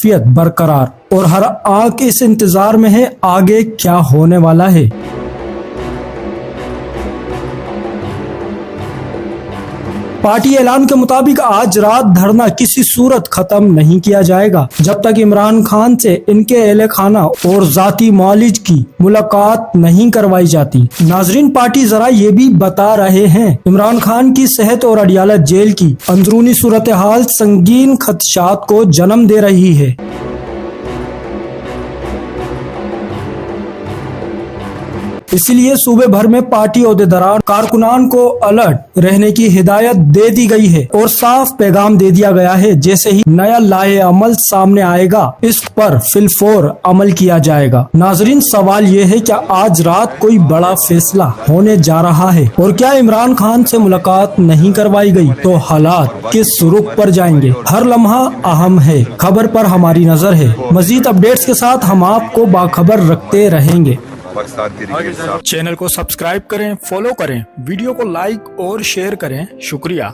कैफियत बरकरार और हर आंख इस इंतजार में है आगे क्या होने वाला है। पार्टी ऐलान के मुताबिक आज रात धरना किसी सूरत खत्म नहीं किया जाएगा जब तक इमरान खान से इनके अहले खाना और जाती मौलिज की मुलाकात नहीं करवाई जाती। नाजरीन, पार्टी जरा ये भी बता रहे हैं, इमरान खान की सेहत और अडियाला जेल की अंदरूनी सूरत हाल संगीन खदशात को जन्म दे रही है। इसलिए सूबे भर में पार्टी ओहदेदारान कारकुनान को अलर्ट रहने की हिदायत दे दी गई है और साफ पैगाम दे दिया गया है, जैसे ही नया लाए अमल सामने आएगा इस पर फिलफौर अमल किया जाएगा। नाजरीन, सवाल ये है, क्या आज रात कोई बड़ा फैसला होने जा रहा है और क्या इमरान खान से मुलाकात नहीं करवाई गई तो हालात किस रुख पर जाएंगे? हर लम्हा अहम है, खबर पर हमारी नजर है। मजीद अपडेट्स के साथ हम आपको बाखबर रखते रहेंगे। चैनल को सब्सक्राइब करें, फॉलो करें, वीडियो को लाइक और शेयर करें। शुक्रिया।